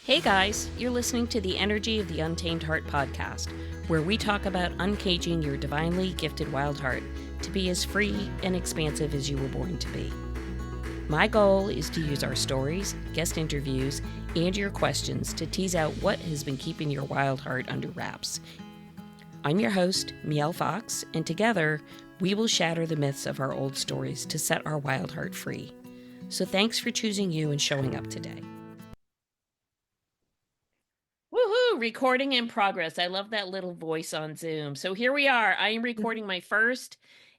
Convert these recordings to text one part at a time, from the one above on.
Hey guys, you're listening to the Energy of the Untamed Heart podcast, where we talk about uncaging your divinely gifted wild heart to be as free and expansive as you were born to be. My goal is to use our stories, guest interviews, and your questions to tease out what has been keeping your wild heart under wraps. I'm your host, Michelle Fox, and together we will shatter the myths of our old stories to set our wild heart free. So thanks for choosing you and showing up today. Woohoo! Recording in progress. I love that little voice on Zoom. So here we are. I am recording my first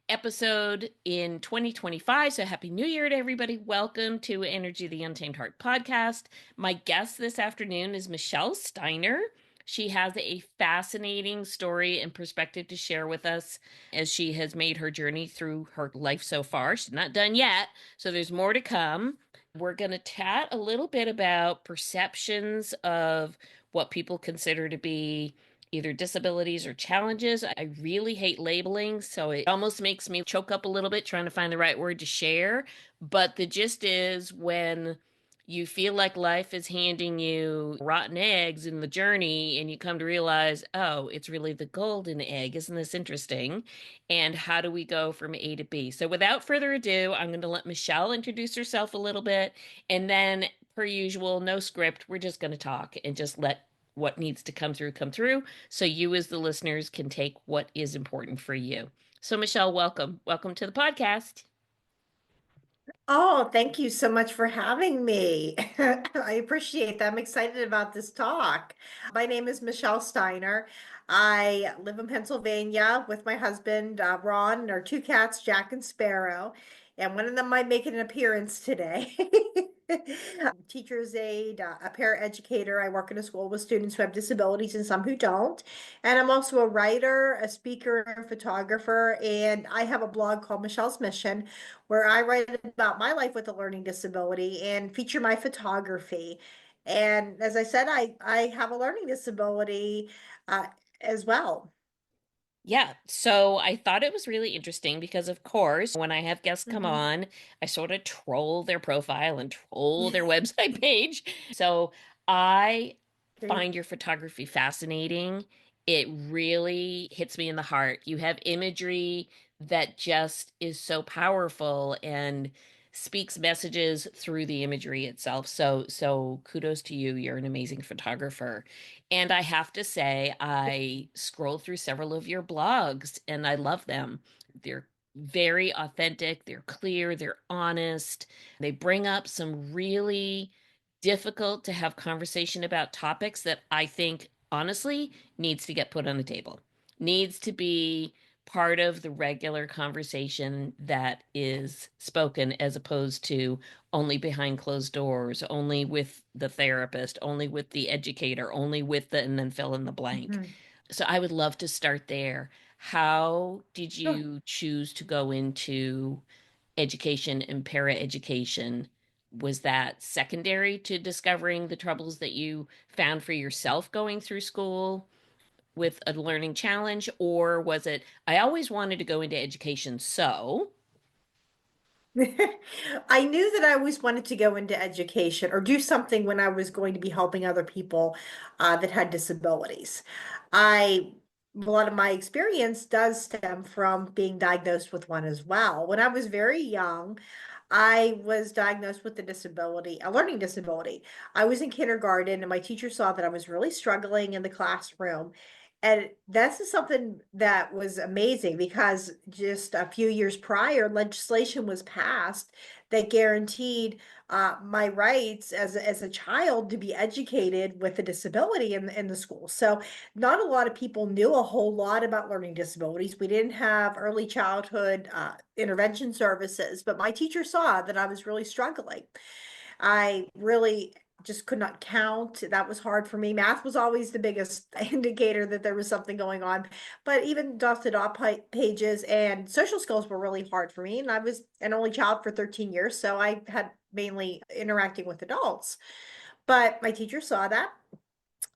episode in 2025. So happy New Year to everybody. Welcome to Energy of the Untamed Heart podcast. My guest this afternoon is Michelle Steiner. She has a fascinating story and perspective to share with us as she has made her journey through her life so far. She's not done yet, so there's more to come. We're going to chat a little bit about perceptions of what people consider to be either disabilities or challenges. I really hate labeling, so it almost makes me choke up a little bit trying to find the right word to share. But the gist is when you feel like life is handing you rotten eggs in the journey and you come to realize, oh, it's really the golden egg. Isn't this interesting? And how do we go from A to B? So without further ado, I'm going to let Michelle introduce herself a little bit. And then, per usual, no script. We're just going to talk and just let what needs to come through. So you, as the listeners, can take what is important for you. So, Michelle, welcome. Welcome to the podcast. Oh, thank you so much for having me. I appreciate that. I'm excited about this talk. My name is Michelle Steiner. I live in Pennsylvania with my husband, Ron, and our two cats, Jack and Sparrow. And one of them might make an appearance today. Teacher's aide, a paraeducator. I work in a school with students who have disabilities and some who don't. And I'm also a writer, a speaker, and photographer. And I have a blog called Michelle's Mission, where I write about my life with a learning disability and feature my photography. And as I said, I have a learning disability uh, as well. Yeah, so I thought it was really interesting because, of course, when I have guests come Mhm. on, I sort of troll their profile and troll their website page. So I find your photography fascinating. It really hits me in the heart. You have imagery that just is so powerful and speaks messages through the imagery itself. So kudos to you. You're an amazing photographer. And I have to say, I scrolled through several of your blogs and I love them. They're very authentic, they're clear, they're honest. They bring up some really difficult to have conversation about topics that I think honestly needs to get put on the table. Needs to be part of the regular conversation that is spoken as opposed to only behind closed doors, only with the therapist, only with the educator, only with the, and then fill in the blank. Mhm. So I would love to start there. How did Sure. you choose to go into education and paraeducation? Was that secondary to discovering the troubles that you found for yourself going through school with a learning challenge? Or was it, I always wanted to go into education, so I knew that I always wanted to go into education or do something when I was going to be helping other people that had disabilities. A lot of my experience does stem from being diagnosed with one as well. When I was very young, I was diagnosed with a disability, a learning disability. I was in kindergarten and my teacher saw that I was really struggling in the classroom. And this is something that was amazing because just a few years prior, legislation was passed that guaranteed my rights as a child to be educated with a disability in the school. So not a lot of people knew a whole lot about learning disabilities. We didn't have early childhood intervention services, but my teacher saw that I was really struggling. I really just could not count. That was hard for me. Math was always the biggest indicator that there was something going on. But even dotted off pages and social skills were really hard for me. And I was an only child for 13 years, so I had mainly interacting with adults. But my teacher saw that.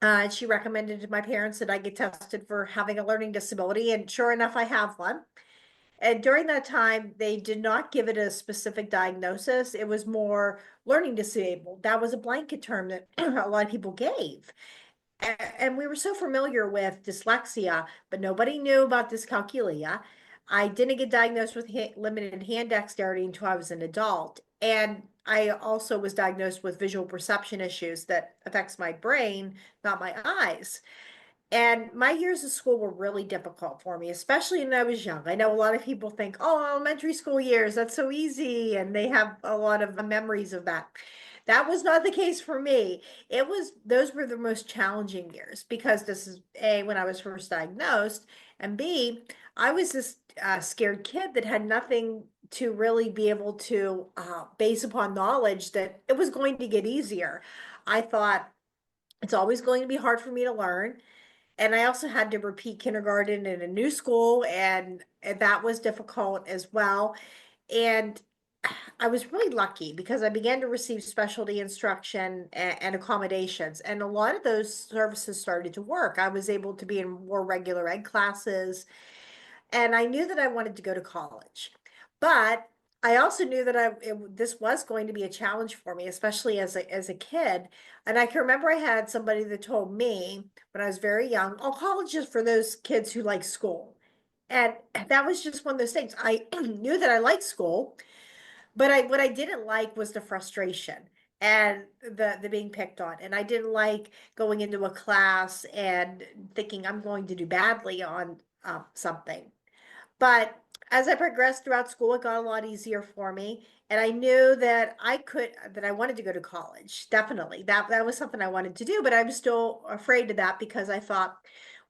And she recommended to my parents that I get tested for having a learning disability. And sure enough, I have one. And during that time, they did not give it a specific diagnosis. It was more learning disabled. That was a blanket term that a lot of people gave. And we were so familiar with dyslexia, but nobody knew about dyscalculia. I didn't get diagnosed with limited hand dexterity until I was an adult. And I also was diagnosed with visual perception issues that affects my brain, not my eyes. And my years of school were really difficult for me, especially when I was young. I know a lot of people think, oh, elementary school years, that's so easy. And they have a lot of memories of that. That was not the case for me. Those were the most challenging years because this is A, when I was first diagnosed, and B, I was this scared kid that had nothing to really be able to base upon knowledge that it was going to get easier. I thought it's always going to be hard for me to learn. And I also had to repeat kindergarten in a new school, and that was difficult as well. And I was really lucky because I began to receive specialty instruction and accommodations, and a lot of those services started to work. I was able to be in more regular ed classes, and I knew that I wanted to go to college. But I also knew that this was going to be a challenge for me, especially as a kid. And I can remember I had somebody that told me when I was very young, oh, college is for those kids who like school. And that was just one of those things. I knew that I liked school, but what I didn't like was the frustration and the being picked on. And I didn't like going into a class and thinking I'm going to do badly on something. But as I progressed throughout school, it got a lot easier for me. And I knew that that I wanted to go to college. Definitely. That was something I wanted to do, but I was still afraid of that because I thought,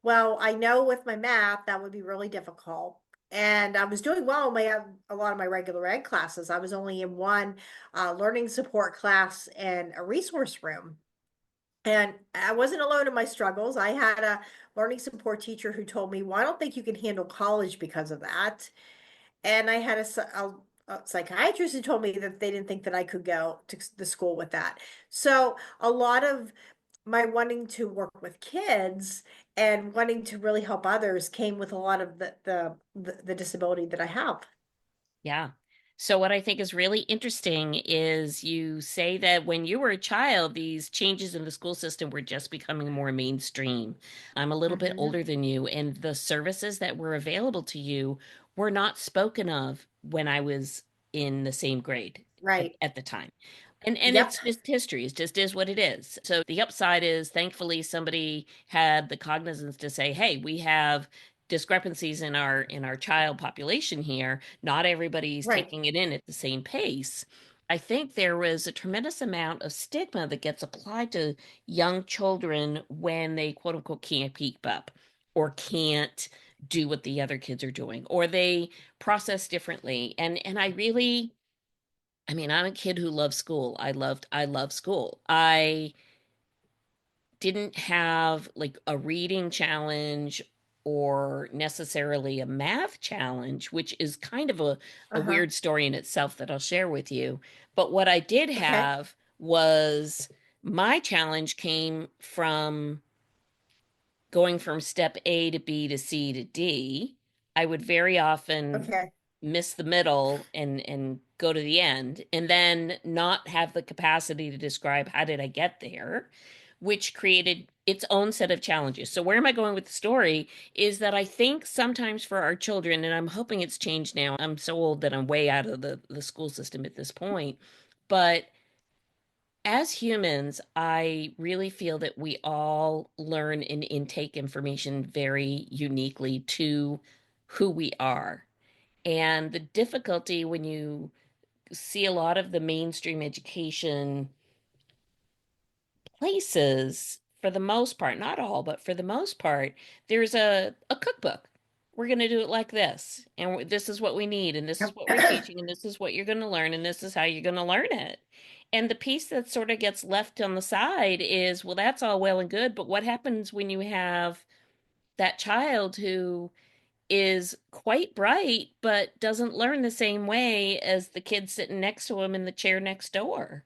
well, I know with my math that would be really difficult. And I was doing well in a lot of my regular ed classes. I was only in one learning support class and a resource room. And I wasn't alone in my struggles. I had a learning support teacher who told me, well, I don't think you can handle college because of that. And I had a psychiatrist who told me that they didn't think that I could go to the school with that. So a lot of my wanting to work with kids and wanting to really help others came with a lot of the disability that I have. Yeah. So, what I think is really interesting is you say that when you were a child, these changes in the school system were just becoming more mainstream. I'm a little bit Hmm. older than you, and the services that were available to you were not spoken of when I was in the same grade Right. at the time. And Yep. it's just history. It just is what it is. So the upside is thankfully somebody had the cognizance to say, hey, we have discrepancies in our child population here. Not everybody's Right. taking it in at the same pace. I think there was a tremendous amount of stigma that gets applied to young children when they quote unquote can't keep up or can't do what the other kids are doing or they process differently. And I really, I mean, I'm a kid who loves school. I love school. I didn't have like a reading challenge or necessarily a math challenge, which is kind of a Uh-huh. weird story in itself that I'll share with you. But what I did Okay. have was my challenge came from going from step A to B to C to D. I would very often Okay. miss the middle and go to the end and then not have the capacity to describe how did I get there, which created its own set of challenges. So where am I going with the story is that I think sometimes for our children, and I'm hoping it's changed now. I'm so old that I'm way out of the school system at this point, but as humans, I really feel that we all learn and intake information very uniquely to who we are. And the difficulty when you see a lot of the mainstream education places, for the most part, not all, but for the most part, there's a cookbook. We're going to do it like this, and this is what we need, and this is Yep. what we're teaching, and this is what you're going to learn, and this is how you're going to learn it. And the piece that sort of gets left on the side is, well, that's all well and good, but what happens when you have that child who is quite bright, but doesn't learn the same way as the kid sitting next to him in the chair next door.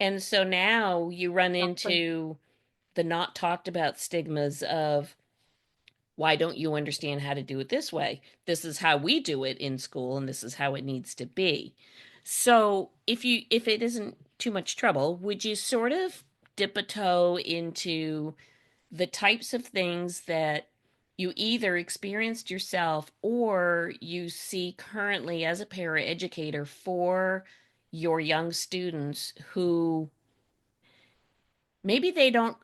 And so now you run Exactly. into the not talked about stigmas of Why don't you understand how to do it this way? This is how we do it in school, and this is how it needs to be. So if it isn't too much trouble, would you sort of dip a toe into the types of things that you either experienced yourself or you see currently as a paraeducator for your young students who maybe they don't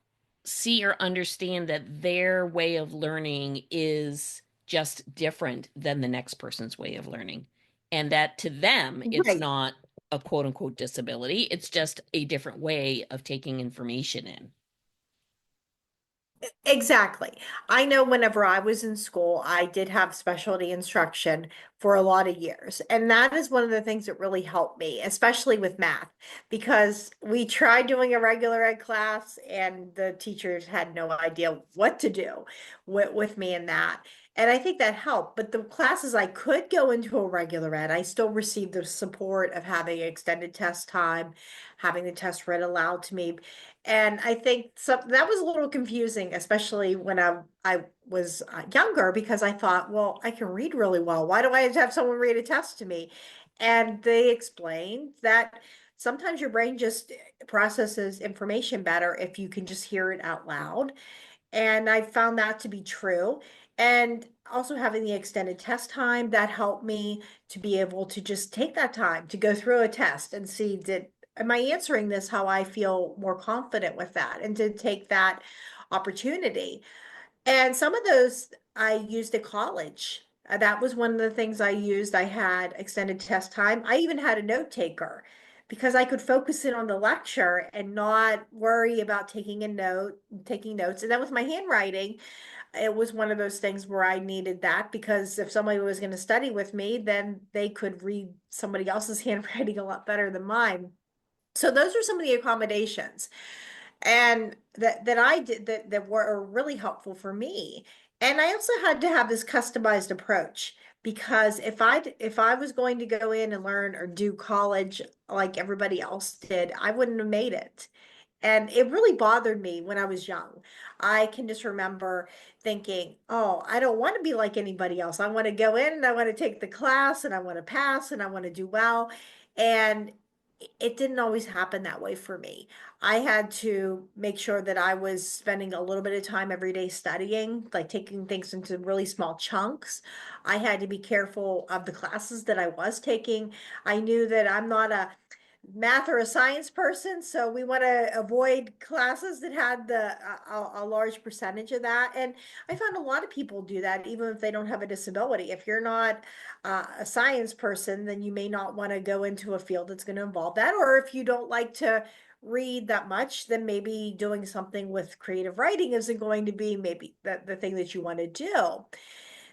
see or understand that their way of learning is just different than the next person's way of learning. And that to them, it's Right. not a quote unquote disability, it's just a different way of taking information in. Exactly. I know whenever I was in school, I did have specialty instruction for a lot of years. And that is one of the things that really helped me, especially with math, because we tried doing a regular ed class and the teachers had no idea what to do with me in that. And I think that helped. But the classes I could go into a regular ed, I still received the support of having extended test time, having the test read aloud to me. And I think that was a little confusing, especially when I was younger, because I thought, well, I can read really well. Why do I have to have someone read a test to me? And they explained that sometimes your brain just processes information better if you can just hear it out loud. And I found that to be true. And also having the extended test time, that helped me to be able to just take that time to go through a test and see, am I answering this how I feel more confident with that, and to take that opportunity. And some of those I used at college. That was one of the things I used. I had extended test time. I even had a note taker because I could focus in on the lecture and not worry about taking notes. And then with my handwriting, it was one of those things where I needed that, because if somebody was going to study with me, then they could read somebody else's handwriting a lot better than mine. So those are some of the accommodations and that I did that were really helpful for me. And I also had to have this customized approach, because if I was going to go in and learn or do college like everybody else did, I wouldn't have made it. And it really bothered me when I was young. I can just remember thinking, oh, I don't want to be like anybody else. I want to go in and I want to take the class and I want to pass and I want to do well. And it didn't always happen that way for me. I had to make sure that I was spending a little bit of time every day studying, like taking things into really small chunks. I had to be careful of the classes that I was taking. I knew that I'm not a math or a science person, so we want to avoid classes that had a large percentage of that. And I found a lot of people do that, even if they don't have a disability. If you're not a science person, then you may not want to go into a field that's going to involve that. Or if you don't like to read that much, then maybe doing something with creative writing isn't going to be maybe the thing that you want to do.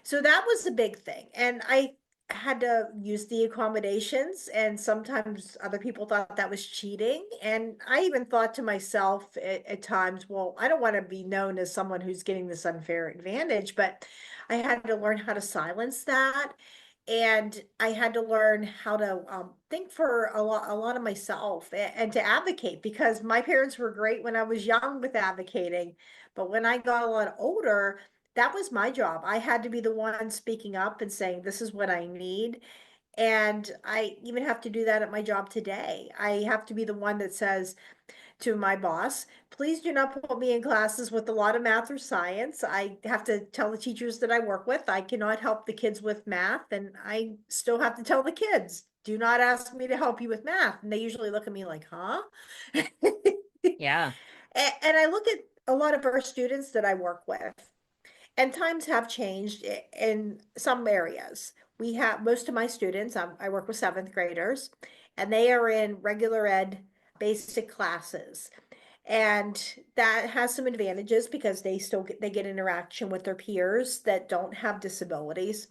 So that was the big thing. And I had to use the accommodations, and sometimes other people thought that was cheating. And I even thought to myself at times, well, I don't want to be known as someone who's getting this unfair advantage, but I had to learn how to silence that. And I had to learn how to think for a lot of myself, and to advocate, because my parents were great when I was young with advocating. But when I got a lot older, that was my job. I had to be the one speaking up and saying, this is what I need. And I even have to do that at my job today. I have to be the one that says to my boss, please do not put me in classes with a lot of math or science. I have to tell the teachers that I work with, I cannot help the kids with math. And I still have to tell the kids, do not ask me to help you with math. And they usually look at me like, huh? Yeah. And I look at a lot of our students that I work with, and times have changed in some areas. We have most of my students, I work with seventh graders, and they are in regular ed basic classes. And that has some advantages because they get interaction with their peers that don't have disabilities.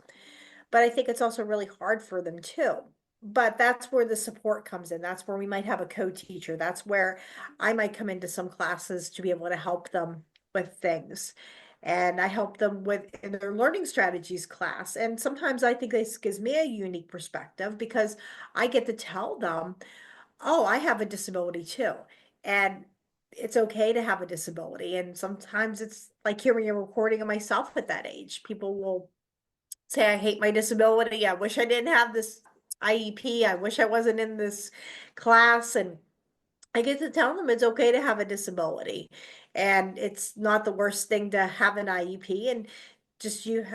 But I think it's also really hard for them too. But that's where the support comes in. That's where we might have a co-teacher. That's where I might come into some classes to be able to help them with things. And I help them with in their learning strategies class. And sometimes I think this gives me a unique perspective, because I get to tell them, oh, I have a disability too. And it's okay to have a disability. And sometimes it's like hearing a recording of myself at that age. People will say, I hate my disability. I wish I didn't have this IEP. I wish I wasn't in this class. And I get to tell them it's okay to have a disability and it's not the worst thing to have an IEP. And just you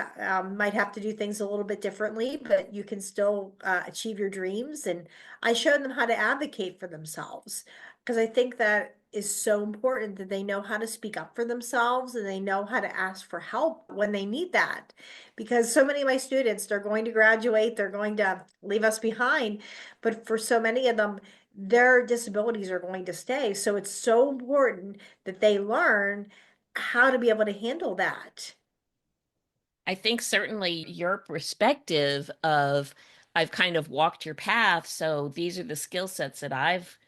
might have to do things a little bit differently, but you can still achieve your dreams. And I show them how to advocate for themselves because I think that is so important that they know how to speak up for themselves and they know how to ask for help when they need that. Because so many of my students, they're going to graduate, they're going to leave us behind. But for so many of them, their disabilities are going to stay. So it's so important that they learn how to be able to handle that. I think certainly your perspective of I've kind of walked your path, so these are the skill sets that I've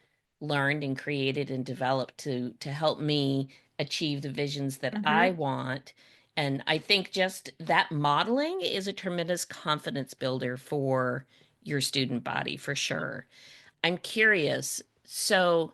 learned and created and developed to help me achieve the visions that I Hmm. want. And I think just that modeling is a tremendous confidence builder for your student body for sure. I'm curious. So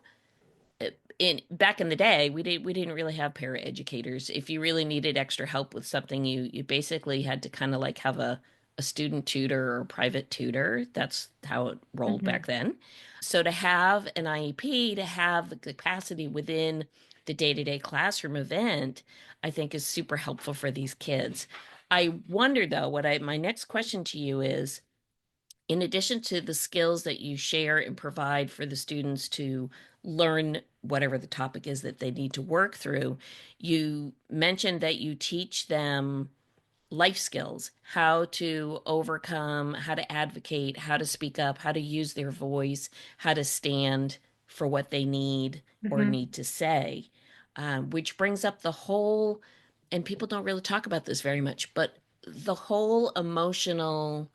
in back in the day, we didn't really have paraeducators. If you really needed extra help with something, you basically had to kind of like have a student tutor or a private tutor. That's how it rolled back Hmm. then. So to have an IEP, to have the capacity within the day-to-day classroom event, I think is super helpful for these kids. I wonder though, what I my next question to you is, in addition to the skills that you share and provide for the students to learn whatever the topic is that they need to work through, you mentioned that you teach them life skills, how to overcome, how to advocate, how to speak up, how to use their voice, how to stand for what they need or Hmm. need to say, which brings up the whole, and people don't really talk about this very much, but the whole emotional,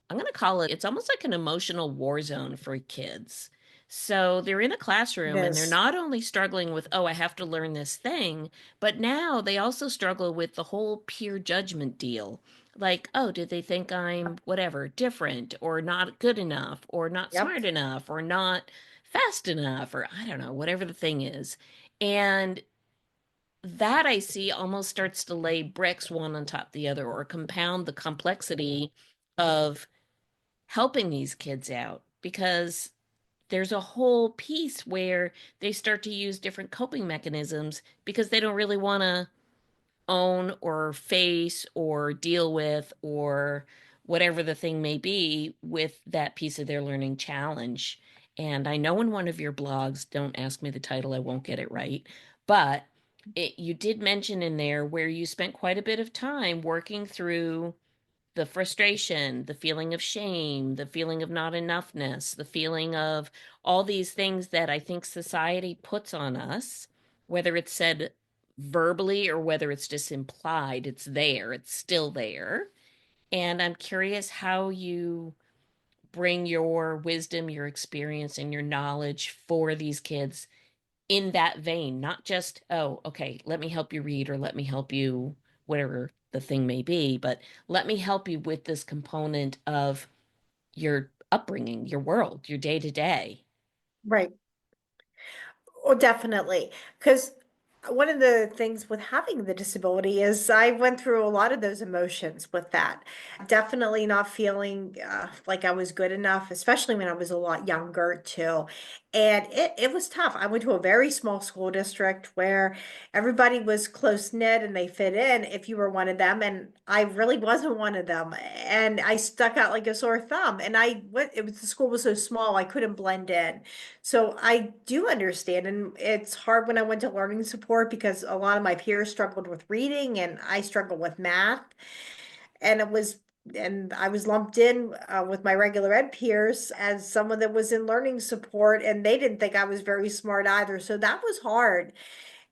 I'm going to call it, it's almost like an emotional war zone for kids. So they're in a It classroom and they're is. not only struggling with, oh, I have to learn this thing, but now they also struggle with the whole peer judgment deal. Like, oh, did they think I'm whatever, different or not good enough or not Yep. smart enough or not fast enough or I don't know, whatever the thing is. And that I see almost starts to lay bricks one on top of the other or compound the complexity of helping these kids out because there's a whole piece where they start to use different coping mechanisms because they don't really want to own or face or deal with or whatever the thing may be with that piece of their learning challenge. And I know in one of your blogs, don't ask me the title, I won't get it right, but you did mention in there where you spent quite a bit of time working through the frustration, the feeling of shame, the feeling of not enoughness, the feeling of all these things that I think society puts on us, whether it's said verbally or whether it's just implied, it's there, it's still there. And I'm curious how you bring your wisdom, your experience, and your knowledge for these kids in that vein, not just, oh, okay, let me help you read or let me help you, whatever the thing may be, but let me help you with this component of your upbringing, your world, your day to day. Right. Oh, definitely. Because one of the things with having the disability is I went through a lot of those emotions with that. Definitely not feeling like I was good enough, especially when I was a lot younger too. And it was tough. I went to a very small school district where everybody was close knit and they fit in if you were one of them. And I really wasn't one of them. And I stuck out like a sore thumb. And I went, it was the school was so small, I couldn't blend in. So I do understand, and it's hard when I went to learning support because a lot of my peers struggled with reading and I struggled with math. And and I was lumped in with my regular ed peers as someone that was in learning support, and they didn't think I was very smart either. So that was hard.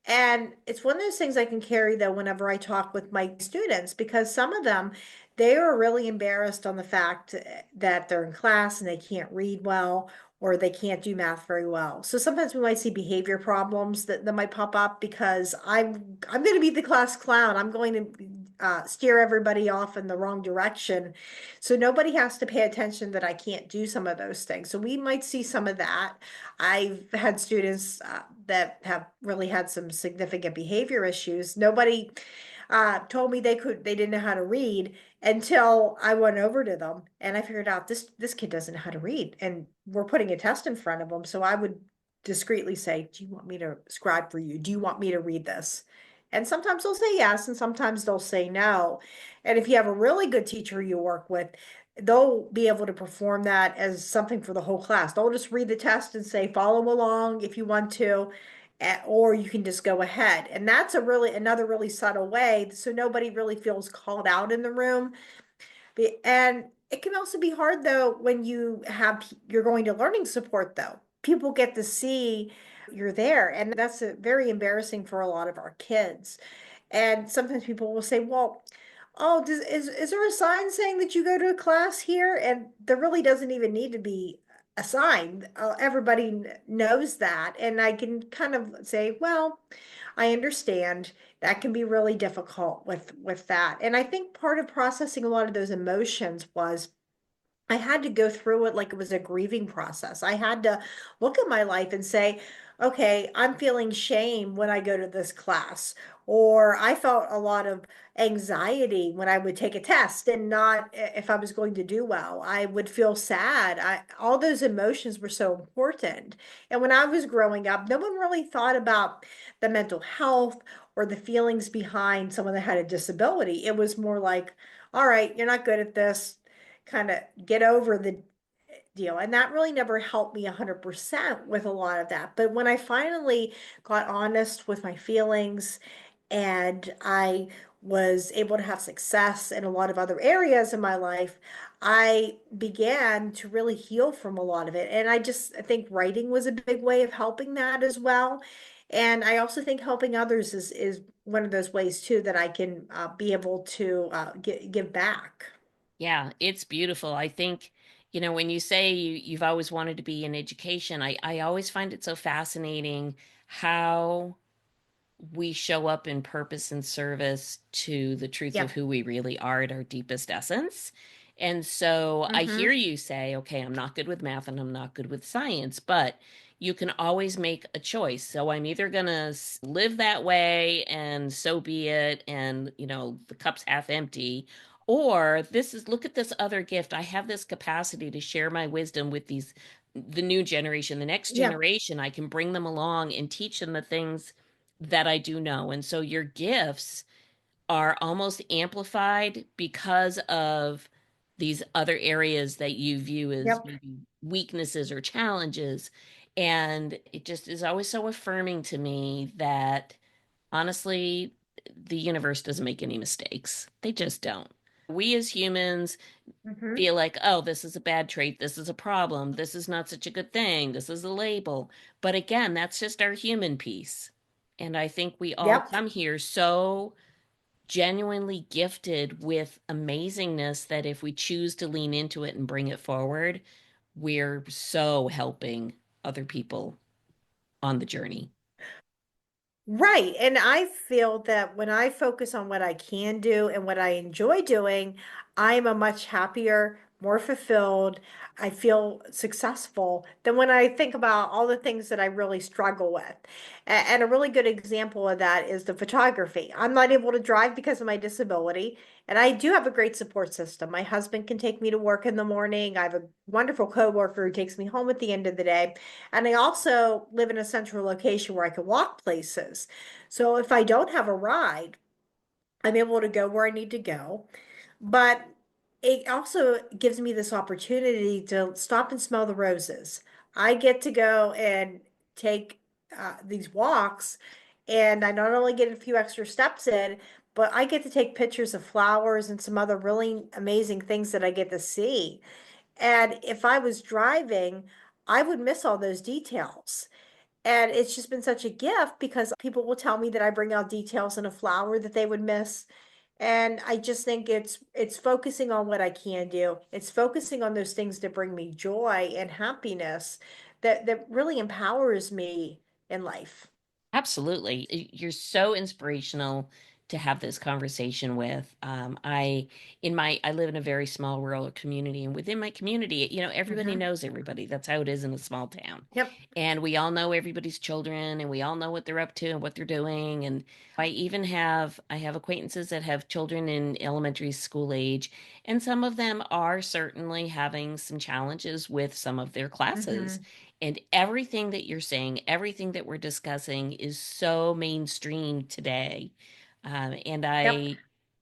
And it's one of those things I can carry though whenever I talk with my students because some of them, they are really embarrassed on the fact that they're in class and they can't read well or they can't do math very well. So sometimes we might see behavior problems that might pop up because I'm going to be the class clown. I'm going to steer everybody off in the wrong direction. So nobody has to pay attention that I can't do some of those things. So we might see some of that. I've had students that have really had some significant behavior issues. Nobody told me they didn't know how to read until I went over to them and I figured out this kid doesn't know how to read, and we're putting a test in front of them. So I would discreetly say, "Do you want me to scribe for you? Do you want me to read this?" And sometimes they'll say yes, and sometimes they'll say no. And if you have a really good teacher you work with, they'll be able to perform that as something for the whole class. They'll just read the test and say, follow along if you want to, or you can just go ahead. And that's another really subtle way. So nobody really feels called out in the room. And it can also be hard though when you're going to learning support though. People get to see you're there, and that's very embarrassing for a lot of our kids. And sometimes people will say, well, oh, is there a sign saying that you go to a class here? And there really doesn't even need to be a sign. Everybody knows that. And I can kind of say, well, I understand that can be really difficult with that. And I think part of processing a lot of those emotions was I had to go through it like it was a grieving process. I had to look at my life and say, okay, I'm feeling shame when I go to this class, or I felt a lot of anxiety when I would take a test and not if I was going to do well. I would feel sad. All those emotions were so important. And when I was growing up, no one really thought about the mental health or the feelings behind someone that had a disability. It was more like, all right, you're not good at this, kind of get over the deal. And that really never helped me 100% with a lot of that. But when I finally got honest with my feelings and I was able to have success in a lot of other areas in my life, I began to really heal from a lot of it. And I think writing was a big way of helping that as well. And I also think helping others is one of those ways too that I can be able to give back. Yeah, it's beautiful. I think, when you say you've always wanted to be in education, I always find it so fascinating how we show up in purpose and service to the truth of Yep. who we really are at our deepest essence. And so I hear Mm-hmm. you say, okay, I'm not good with math and I'm not good with science, but you can always make a choice. So I'm either going to live that way and so be it. And, the cup's half empty. Or look at this other gift. I have this capacity to share my wisdom with the new generation, the next Yeah. generation. I can bring them along and teach them the things that I do know. And so your gifts are almost amplified because of these other areas that you view as Yep. maybe weaknesses or challenges. And it just is always so affirming to me that honestly, the universe doesn't make any mistakes. They just don't. We as humans Mm-hmm. feel like, oh, this is a bad trait, this is a problem, this is not such a good thing, this is a label. But again, that's just our human piece. And I think we all Yep. come here so genuinely gifted with amazingness that if we choose to lean into it and bring it forward, we're so helping other people on the journey. Right. And I feel that when I focus on what I can do and what I enjoy doing, I'm a much happier, more fulfilled. I feel successful than when I think about all the things that I really struggle with. And a really good example of that is the photography. I'm not able to drive because of my disability, and I do have a great support system. My husband can take me to work in the morning. I have a wonderful coworker who takes me home at the end of the day. And I also live in a central location where I can walk places. So if I don't have a ride, I'm able to go where I need to go. But it also gives me this opportunity to stop and smell the roses. I get to go and take these walks, and I not only get a few extra steps in, but I get to take pictures of flowers and some other really amazing things that I get to see. And if I was driving, I would miss all those details. And it's just been such a gift because people will tell me that I bring out details in a flower that they would miss. And I just think it's focusing on what I can do. It's focusing on those things that bring me joy and happiness that really empowers me in life. Absolutely. You're so inspirational to have this conversation with. I live in a very small rural community, and within my community, everybody Hmm. knows everybody. That's how it is in a small town. Yep. And we all know everybody's children, and we all know what they're up to and what they're doing. And I have acquaintances that have children in elementary school age, and some of them are certainly having some challenges with some of their classes. Hmm. And everything that you're saying, everything that we're discussing is so mainstream today. And Yep.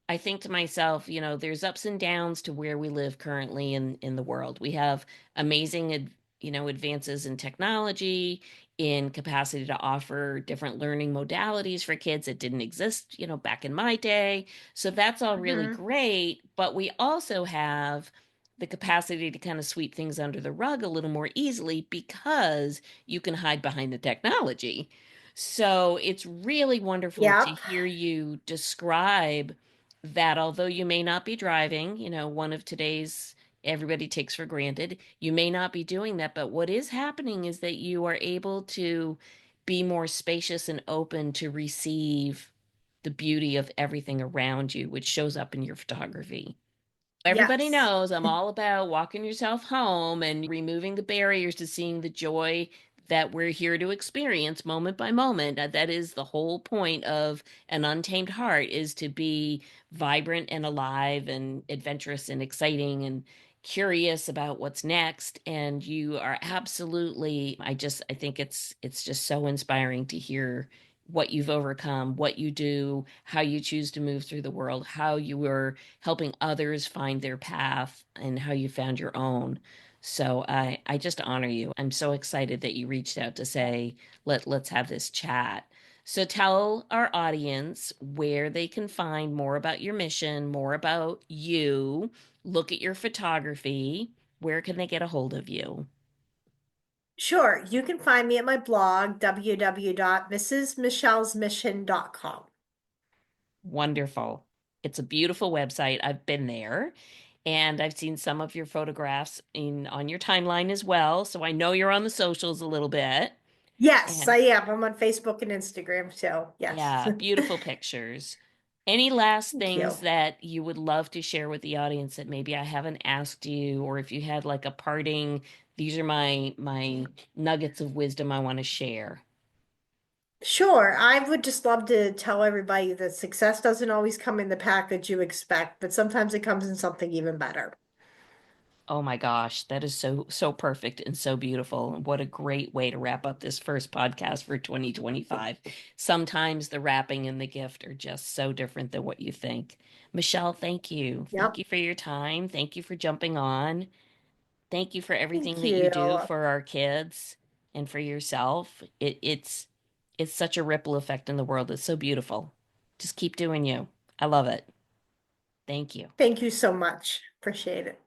I think to myself, there's ups and downs to where we live currently in the world. We have amazing, advances in technology, in capacity to offer different learning modalities for kids that didn't exist, back in my day. So that's all really Hmm. great. But we also have the capacity to kind of sweep things under the rug a little more easily because you can hide behind the technology. So it's really wonderful to Yep. hear you describe that although you may not be driving, one of today's everybody takes for granted, you may not be doing that, but what is happening is that you are able to be more spacious and open to receive the beauty of everything around you, which shows up in your photography. Everybody Yes. knows I'm all about walking yourself home and removing the barriers to seeing the joy that we're here to experience moment by moment. That is the whole point of an untamed heart, is to be vibrant and alive and adventurous and exciting and curious about what's next. And you are absolutely, I think it's just so inspiring to hear what you've overcome, what you do, how you choose to move through the world, how you were helping others find their path, and how you found your own. So I just honor you. I'm so excited that you reached out to say, let's have this chat. So tell our audience where they can find more about your mission, more about you, look at your photography. Where can they get a hold of you? Sure. You can find me at my blog, www.mrsmichellesmission.com. Wonderful. It's a beautiful website. I've been there and I've seen some of your photographs in on your timeline as well. So I know you're on the socials a little bit. Yes, And I am. I'm on Facebook and Instagram, so yes. yeah, beautiful pictures. Any last Thank you. things that you would love to share with the audience that maybe I haven't asked you, or if you had like a parting, these are my nuggets of wisdom I want to share. Sure. I would just love to tell everybody that success doesn't always come in the package you expect, but sometimes it comes in something even better. Oh my gosh, that is so perfect and so beautiful. And what a great way to wrap up this first podcast for 2025. Sometimes the wrapping and the gift are just so different than what you think. Michelle, thank you. Thank Yep. you for your time. Thank you for jumping on. Thank you for everything Thank that you you. do for our kids and for yourself. It's such a ripple effect in the world. It's so beautiful. Just keep doing you. I love it. Thank you. Thank you so much. Appreciate it.